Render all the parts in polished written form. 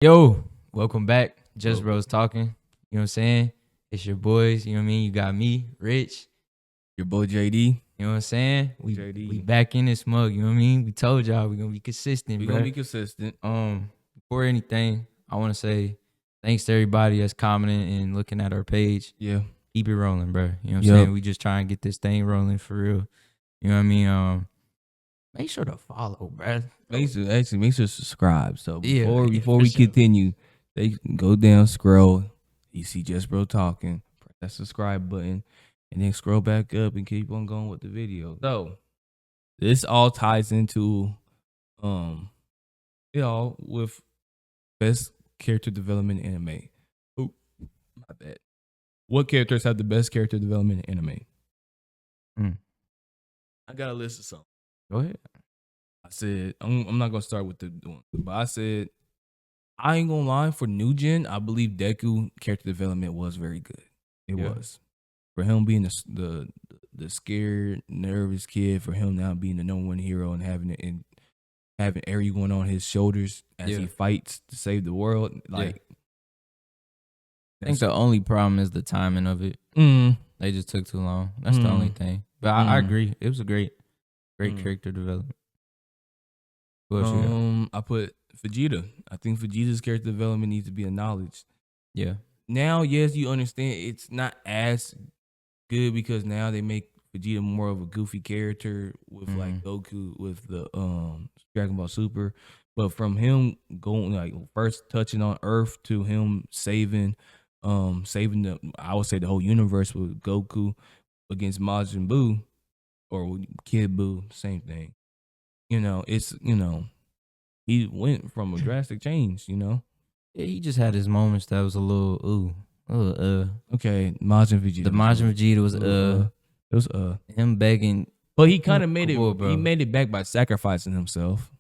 Yo, welcome back. Just Welcome. Bros talking. You know what I'm saying? It's your boys. You know what I mean? You got me, Rich. Your boy JD. You know what I'm saying? We JD. back in this mug. You know what I mean? We told y'all we gonna be consistent, We bro. gonna be consistent. Before anything, I want to say thanks to everybody that's commenting and looking at our page. Yeah. Keep it rolling, bro. You know what I'm Yup. saying? We just try and get this thing rolling for real. You know what I mean? Make sure to follow, bro. Make sure to subscribe. So Yeah, before for we sure. continue, they can go down, scroll. You see Just Bro talking. Press that subscribe button, and then scroll back up and keep on going with the video. So this all ties into it all with best character development in anime. Oh, my bad. What characters have the best character development in anime? I got a list of some. Go ahead. I said I'm not gonna start with the one, but I said I ain't gonna lie, for new gen, I believe Deku character development was very good. It was, for him being the scared, nervous kid, for him now being the number one hero and having everyone on his shoulders as he fights to save the world. Like, I think the only problem is the timing of it. They just took too long. That's the only thing. But I agree. It was a great character development. Who else you got? I put Vegeta. I think Vegeta's character development needs to be acknowledged. Yeah. Now, yes, you understand it's not as good because now they make Vegeta more of a goofy character with like Goku with the Dragon Ball Super. But from him going like first touching on Earth to him saving the, I would say, the whole universe with Goku against Majin Buu or Kid Buu, same thing. He went from a drastic change, Yeah, he just had his moments that was a little Okay, Majin Vegeta. The Majin Vegeta was it was him begging. But he kind of made Cool, it. bro. He made it back by sacrificing himself.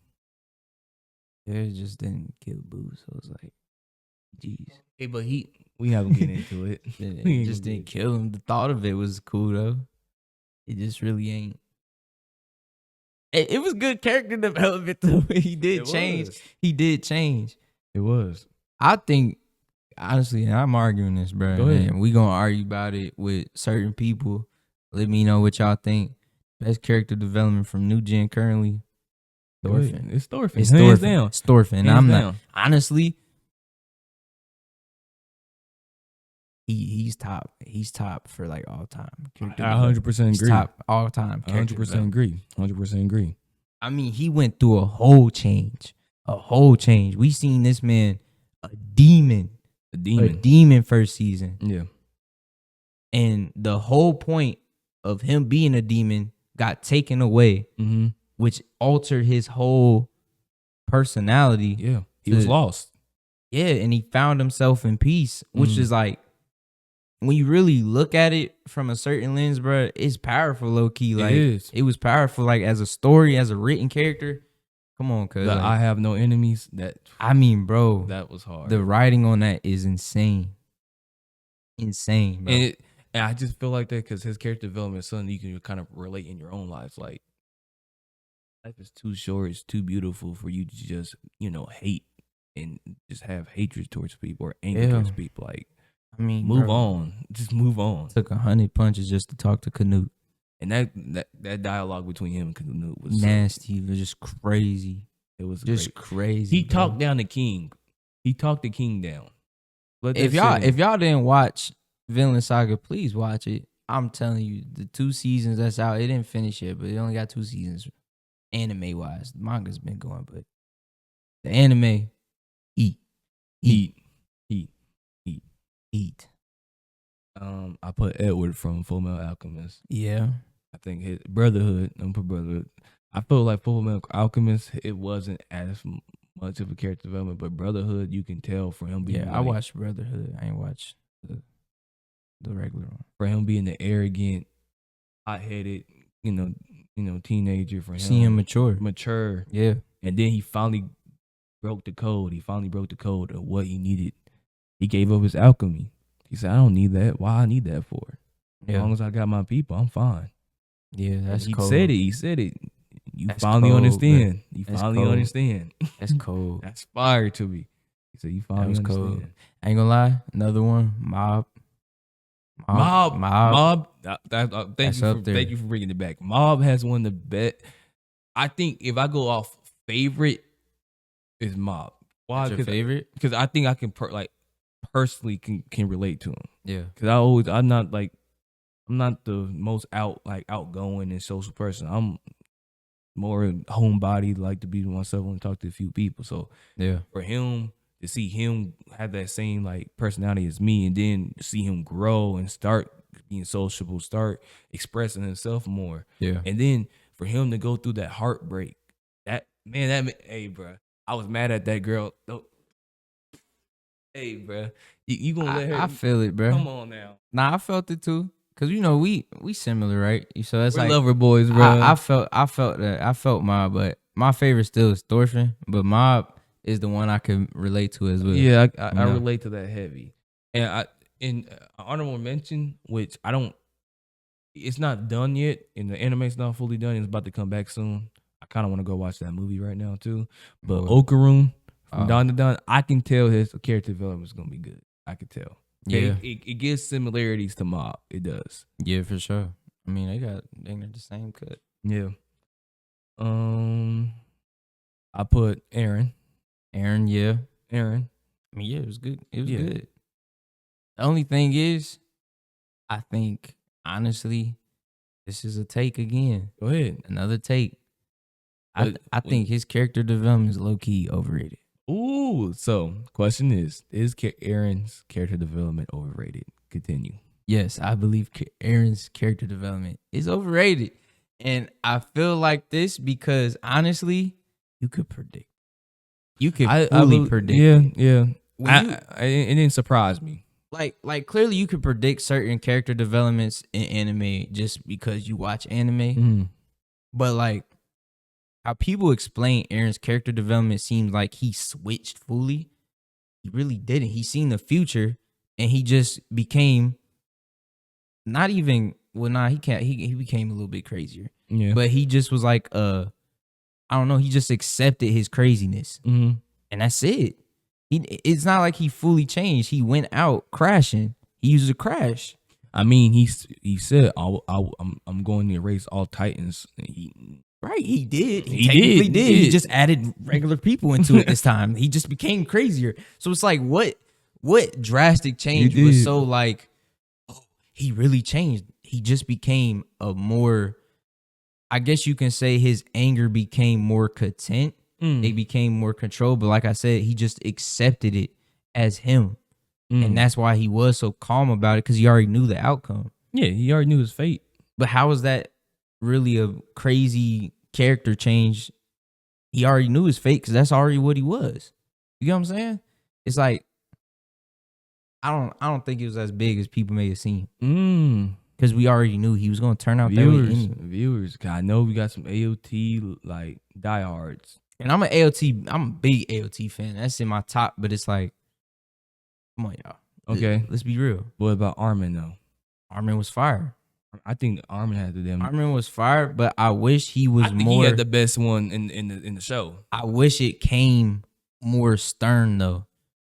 Yeah, it just didn't kill Boo, so it's like, jeez. Hey, but we haven't get into it. It just didn't kill him. The thought of it was cool though. It just really ain't. It was good character development though. He did change. He did change. It was. I think, honestly, and I'm arguing this, bro. Go ahead. And we gonna argue about it with certain people. Let me know what y'all think. Best character development from new gen currently. Thorfinn. It's Thorfinn. It's Hands Thorfinn. down. It's Thorfinn. Hands I'm down. not, honestly. He's top. He's top for like all time. I 100% He's agree. top all time. 100% agree. 100% agree. I mean, he went through a whole change. A whole change. We seen this man a demon. A demon. A demon first season. Yeah. And the whole point of him being a demon got taken away, which altered his whole personality. Yeah. He was lost. Yeah, and he found himself in peace, which is like, when you really look at it from a certain lens, bro, it's powerful, low key. Like, it was powerful, like as a story, as a written character. Come on, cuz. Like, I have no enemies. I mean, bro, that was hard. The writing on that is insane. Insane, bro. And I just feel like that because his character development is something you can kind of relate in your own lives. Like, life is too short, it's too beautiful for you to just, hate and just have hatred towards people or anger towards people. Like, I mean, move on. Just move on. Took 100 punches just to talk to Canute. And that dialogue between him and Canute was nasty. It was just crazy. It was just crazy. He talked down the king. He talked the king down. If y'all didn't watch Vinland Saga, please watch it. I'm telling you, the 2 seasons that's out, it didn't finish yet, but it only got 2 seasons. Anime wise, the manga's been going, but the anime, eat. I put Edward from Fullmetal Alchemist. Yeah, I think his Brotherhood. I feel like Fullmetal Alchemist, it wasn't as much of a character development, but Brotherhood, you can tell for him being. Yeah, I watched Brotherhood. I ain't watched the regular one. For him being the arrogant, hot-headed, teenager. For him, see him mature. Yeah, and then he finally broke the code. He finally broke the code of what he needed. He gave up his alchemy. He said, "I don't need that. Why I need that for? As long as I got my people, I'm fine." Yeah, that's he cold. said it. He said it. You that's finally cold, understand. Man. You that's finally cold. understand. That's cold. That's fire to me. So you That finally was understand. cool. I ain't gonna lie. Another one, Mob. Mob. That's up there. Thank you for bringing it back. Mob has one of the best. I think if I go off favorite, is Mob. Why? That's your favorite? Because I think I can personally can relate to him. Yeah. Because I'm not the most outgoing and social person. I'm more homebody, like to be to myself and talk to a few people. So yeah, for him to see him have that same like personality as me, and then see him grow and start being sociable, start expressing himself more. Yeah. And then for him to go through that heartbreak, hey, bro, I was mad at that girl. Hey, bro, you gonna let her? I feel it, bro. Come on now. Nah, I felt it too. Cause we similar, right? So it's We're like lover boys, bro. I felt that. I felt Mob, but my favorite still is Thorfinn. But Mob is the one I can relate to as well. Yeah, I relate to that heavy. And honorable mention, which I don't. It's not done yet, and the anime's not fully done. It's about to come back soon. I kind of want to go watch that movie right now too. But Okarun from Dawn to Dawn, I can tell his character development is gonna be good. I can tell. Yeah, it gives similarities to Mob. It does. Yeah, for sure. I mean, they're the same cut. Yeah. I put Eren. Yeah. Eren. I mean, yeah, it was good. It was good. The only thing is, I think honestly, this is a take again. Go ahead. Another take. I think his character development is low key overrated. Ooh, so question is Eren's character development overrated? Continue. Yes, I believe Eren's character development is overrated. And I feel like this because honestly, you could predict. You could fully predict. Yeah. It didn't surprise me. Like clearly you could predict certain character developments in anime just because you watch anime. Mm-hmm. But like how people explain Eren's character development seems like he switched fully. He really didn't. He seen the future and he just became he became a little bit crazier. Yeah. But he just was like I don't know, he just accepted his craziness. Mm-hmm. And that's it. It's not like he fully changed. He went out crashing. He used to crash. I mean, he said, "I'm going to erase all Titans." He did. He did. He just added regular people into it this time. He just became crazier. So it's like, what drastic change was so like? Oh, he really changed. He just became a more. I guess you can say his anger became more content. They became more controlled, but like I said, he just accepted it as him. And that's why he was so calm about it, because he already knew the outcome. Yeah, he already knew his fate. But how is that really a crazy character change? He already knew his fate because that's already what he was. You get what I'm saying? It's like I don't think it was as big as people may have seen. Because we already knew he was going to turn out that way. Viewers, I know we got some AOT like diehards. And I'm a big AOT fan. That's in my top, but it's like, come on, y'all. Okay. Let's be real. What about Armin, though? Armin was fire. I think Armin had the damn. Armin was fire, but I wish he was more. He had the best one in the show. I wish it came more stern, though.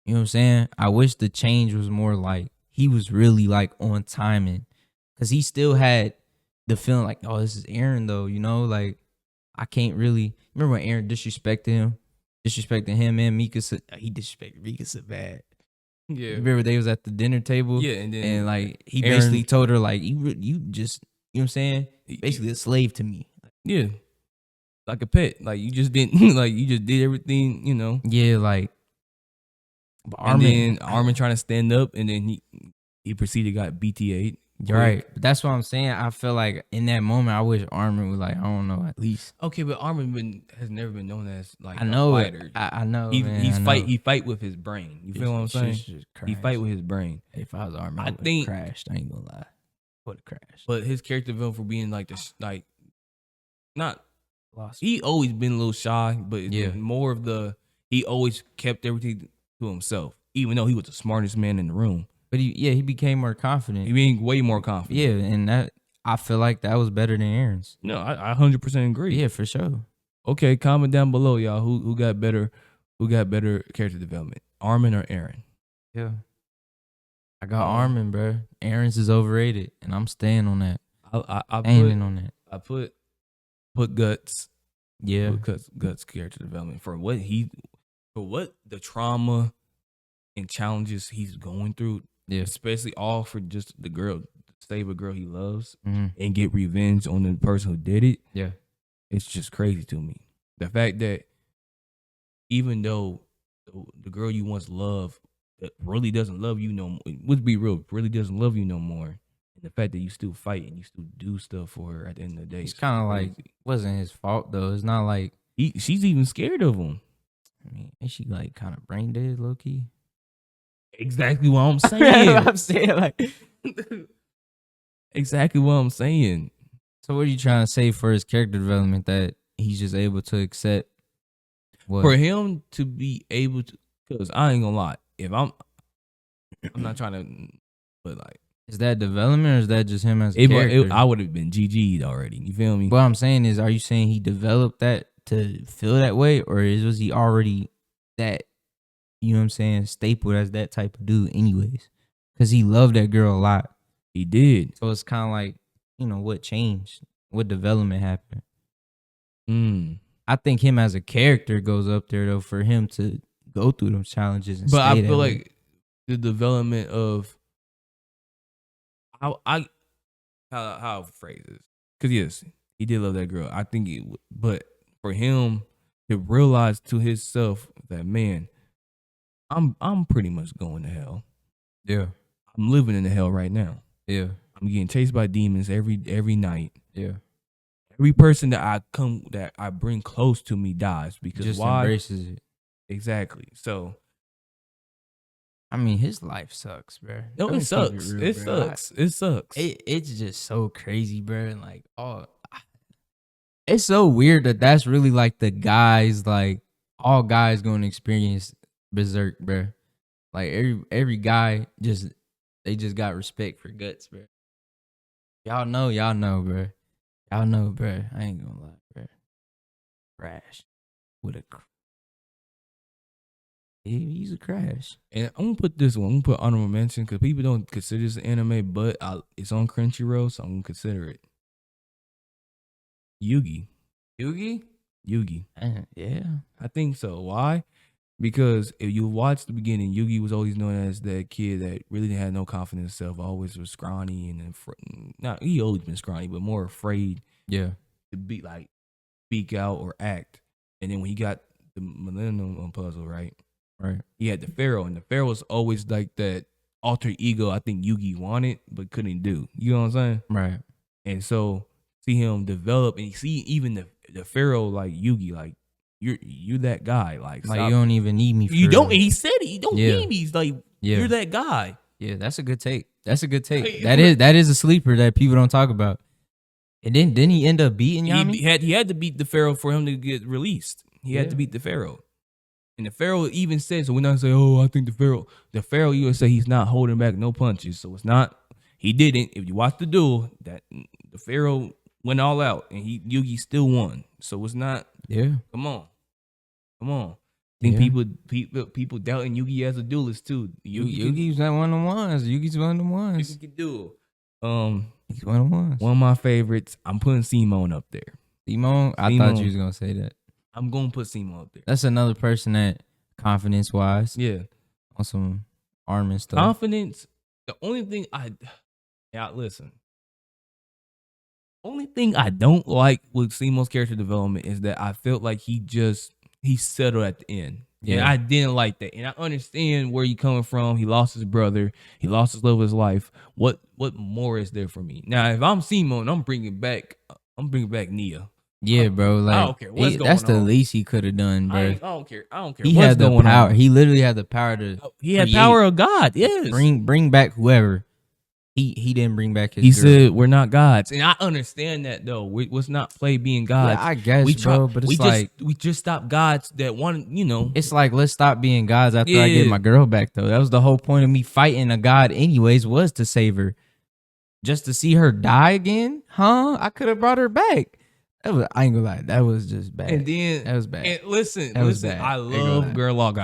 You know what I'm saying? I wish the change was more like he was really like on timing. Because he still had the feeling like, oh, this is Eren, though, you know? Like, I can't really remember when Eren disrespecting him and Mikasa. He disrespected Mikasa bad. Yeah, remember they was at the dinner table. Yeah, and like he basically told her like you just, you know what I'm saying? Basically a slave to me. Yeah, like a pet. Like you just didn't like you just did everything. You know. Yeah, like. But Armin trying to stand up, and then he proceeded got BTA'd. Right. But that's what I'm saying. I feel like in that moment, I wish Armin was like, I don't know, at least. Okay, but Armin has never been known as like I know a fighter. I know. He fight with his brain. You feel what I'm saying? He fight with his brain. If I was Armin, I would have crashed. I ain't gonna lie. Would have crashed. But his character development for being like this, like not lost. He always been a little shy, but more of he always kept everything to himself, even though he was the smartest man in the room. But he became more confident. He became way more confident. Yeah, and that I feel like that was better than Eren's. No, I 100% agree. Yeah, for sure. Okay, comment down below, y'all. Who got better character development? Armin or Eren? Yeah. I got Armin, bro. Eren's is overrated, and I'm staying on that. I put Guts. Yeah. Because Guts character development for what the trauma and challenges he's going through. Yeah. Especially all for just the girl, save a girl he loves Mm-hmm. and get revenge on the person who did it. Yeah. It's just crazy to me. The fact that even though the girl you once loved that really doesn't love you no more, let's be real, really doesn't love you no more. And the fact that you still fight and you still do stuff for her at the end of the day. It's kind of like, wasn't his fault though. It's not like she's even scared of him. I mean, is she like kind of brain dead, low key? Exactly what I'm saying. I'm saying like exactly what I'm saying. So what are you trying to say for his character development that he's just able to accept? What? For him to be able to, because I ain't gonna lie, if I'm not trying to, but like, is that development or is that just him as a character? I would have been GG'd already. You feel me? What I'm saying is, are you saying he developed that to feel that way, or was he already that? You know what I'm saying? Stapled as that type of dude, anyways, because he loved that girl a lot. He did. So it's kind of like, you know, what changed, what development happened. I think him as a character goes up there though for him to go through those challenges. And but I feel way. like the development of how I phrase this, because yes, he did love that girl. I think but for him to realize to himself that, man, I'm pretty much going to hell. Yeah, I'm living in the hell right now. Yeah, I'm getting chased by demons every night. Yeah. Every person that I bring close to me dies because just why? Embraces it. Exactly. So, I mean, his life sucks, bro. No, it sucks. It sucks. It sucks. It's just so crazy, bro. And like, it's so weird that that's really like the guys, like all guys going to experience berserk, bro. Like every guy they just got respect for Guts, bro. Y'all know, bro. Y'all know, bro. I ain't gonna lie, bro. Crash with a. He's a crash. And I'm gonna put this one. I'm gonna put honorable mention because people don't consider this an anime, but it's on Crunchyroll, so I'm gonna consider it. Yugi. Yeah, I think so. Why? Because if you watch the beginning, Yugi was always known as that kid that really didn't have no confidence in himself. Always was scrawny and he always been scrawny, but more afraid. Yeah, to be like speak out or act. And then when he got the Millennium Puzzle, right? He had the Pharaoh, and the Pharaoh was always like that alter ego I think Yugi wanted but couldn't do. You know what I'm saying? Right. And so see him develop, and you see even the Pharaoh like Yugi, like you're that guy. Like you don't even need me. You don't. And he said it. You don't need me. He's like, yeah, you're that guy. Yeah, that's a good take. That is a sleeper that people don't talk about. And then didn't he end up beating Yami? He had to beat the Pharaoh for him to get released. He had to beat the Pharaoh. And the Pharaoh even said, so we're not saying, oh, I think the Pharaoh even say he's not holding back no punches. So it's not, he didn't. If you watch the duel, that the Pharaoh went all out and Yugi still won. So it's not, come on. I think people doubting Yugi as a duelist too. Yugi's not one of the ones. Yugi's one of the ones. Yugi can duel. He's one of the ones. One of my favorites. I'm putting Simone up there. Simone? I thought you was gonna say that. I'm gonna put Simone up there. That's another person that confidence wise. Yeah. On some Armin stuff. Confidence. The only thing listen. Only thing I don't like with Simone's character development is that I felt like he settled at the end. Yeah. And I didn't like that. And I understand where you're coming from. He lost his brother. He lost his love of his life. What more is there for me? Now, if I'm Simone, I'm bringing back Nia. Yeah, bro. Like, I don't care what's going that's on. the least he could have done, bro. I don't care. He had the power. He literally had the power to. He had power of God. Yes. Bring back whoever. He didn't bring back his. He girl. said we're not gods, and I understand that though. Let's not play being gods. Yeah, I guess, bro. But it's we just stop gods that want. It's like, let's stop being gods after I get my girl back. Though that was the whole point of me fighting a god, anyways, was to save her. Just to see her die again, huh? I could have brought her back. I ain't gonna lie, that was just bad. And then that was bad. And listen, That was bad. I love Girl Log,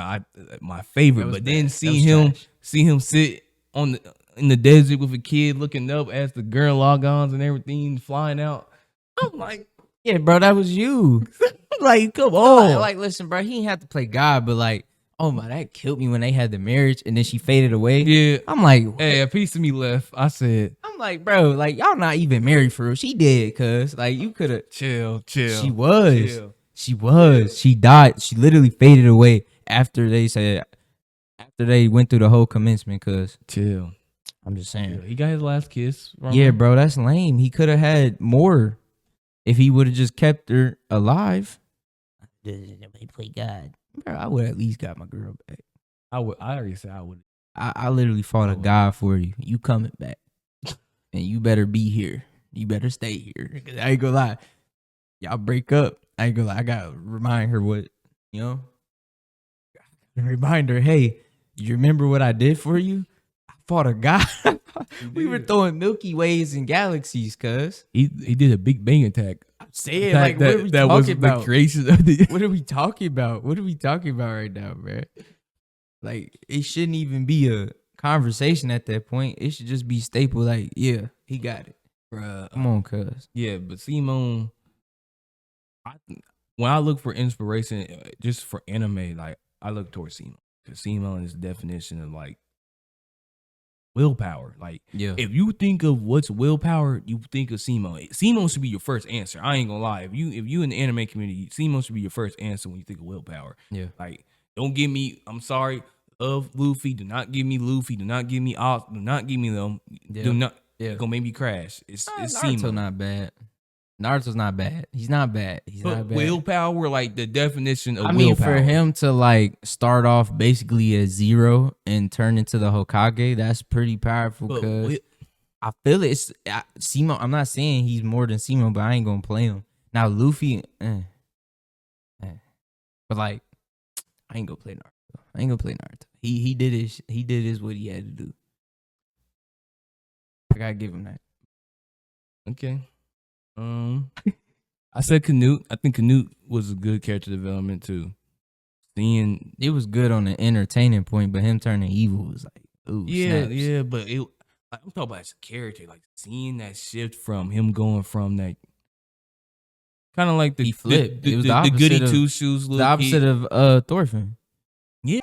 my favorite. But then bad. see him sit in the desert with a kid looking up as the Girl Logons and everything flying out. I'm like, yeah, bro, that was you. like, come on. Like, listen, bro, he didn't have to play God, but like, oh my, that killed me when they had the marriage and then she faded away. Yeah. I'm like, what? Hey, a piece of me left. I said, I'm like, bro, like y'all not even married for real. She did, cuz like you could have chill. She was. She was. She died. She literally faded away after they went through the whole commencement, cuz. Chill. I'm just saying. Yeah, he got his last kiss. Yeah, bro, that's lame. He could have had more if he would have just kept her alive. Nobody play God. Bro, I would at least got my girl back. I already said I would. I literally fought a God for you. You coming back. And you better be here. You better stay here. Cause I ain't gonna lie. Y'all break up. I ain't gonna lie. I gotta remind her what, you know? Remind her, hey, you remember what I did for you? I fought a God. We were throwing Milky Ways and galaxies, cuz. He did a Big Bang attack. I'm saying, like, what are we talking about? The creation of the What are we talking about? What are we talking about right now, bro? Like, it shouldn't even be a conversation at that point. It should just be staple, like, yeah, he got it. Bruh. Come on, cuz. Yeah, but Simone, when I look for inspiration just for anime, like, I look towards Simone. Because Simone is the definition of, like, willpower. Like, yeah, if you think of what's willpower, you think of Simone. Simone should be your first answer. I ain't gonna lie. If you in the anime community, Simone should be your first answer when you think of willpower. Yeah. Like, don't give me, I'm sorry, of Luffy. Do not give me Luffy. Do not give me Oz. Do not give me them. Yeah. Do not. Yeah. It's gonna make me crash. It's Naruto Simone. not bad. Naruto's not bad. He's not bad. He's not bad. Willpower, like the definition of I mean, willpower. for him to like start off basically at 0 and turn into the Hokage, that's pretty powerful. Because I feel it's Simon. I'm not saying he's more than Simon, but I ain't gonna play him now. Luffy, but like I ain't gonna play Naruto. I ain't gonna play Naruto. He did his. He did his what he had to do. I gotta give him that. Okay. I said Canute. I think Canute was a good character development too. Seeing it was good on the entertaining point, but him turning evil was like, ooh, snaps. Yeah. But I'm talking about as a character, like seeing that shift from him going from that kind of like the flip. The, it was the, the goody two shoes, the opposite of Thorfinn. Yeah.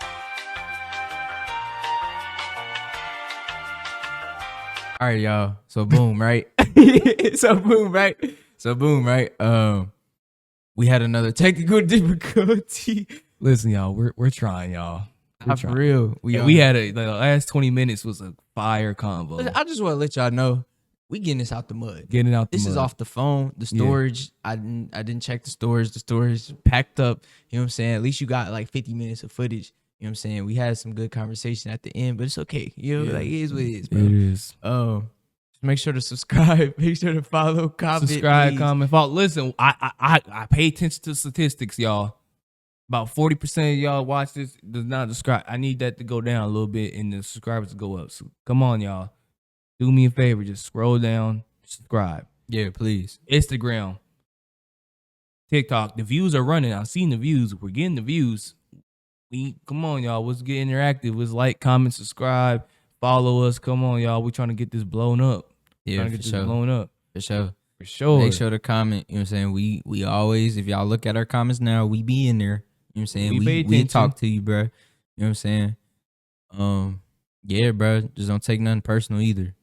All right, y'all. So boom, right? So boom, right? We had another technical difficulty. Listen, y'all, we're trying, y'all. For real. We had the last 20 minutes was a fire convo. I just want to let y'all know we getting this out the mud. This is off the phone. The storage, yeah. I didn't check the storage. The storage packed up. You know what I'm saying? At least you got like 50 minutes of footage. You know what I'm saying? We had some good conversation at the end, but it's okay. You know, like it is what it is, bro. It is. Just make sure to subscribe. Make sure to follow, comment, subscribe, comment, follow. Listen, I pay attention to statistics, y'all. About 40% of y'all watch this does not subscribe. I need that to go down a little bit and the subscribers to go up. So come on, y'all. Do me a favor. Just scroll down, subscribe. Yeah, please. Instagram, TikTok. The views are running. I've seen the views. We're getting the views. Come on, y'all. Let's get interactive. Let's like, comment, subscribe, follow us. Come on, y'all. We're trying to get this blown up. Yeah, trying to get this blown up. For sure. For sure. Make sure to comment. You know what I'm saying? We always, if y'all look at our comments now, we be in there. You know what I'm saying? We talk to you, bro. You know what I'm saying? Yeah, bro. Just don't take nothing personal either.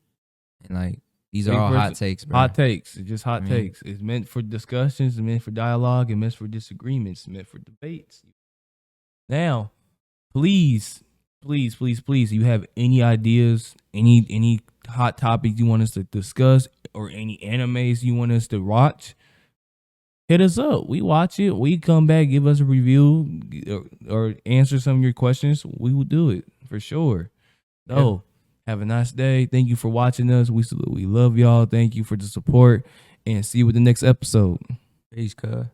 And like, these are all hot takes, bro. Hot takes. It's just hot takes. It's meant for discussions. It's meant for dialogue. It's meant for disagreements. It's meant for debates. Now, please, if you have any ideas, any hot topics you want us to discuss, or any animes you want us to watch, hit us up. We watch it. We come back, give us a review, or answer some of your questions. We will do it for sure. So, have a nice day. Thank you for watching us. We love y'all. Thank you for the support, and see you with the next episode. Peace, cuz.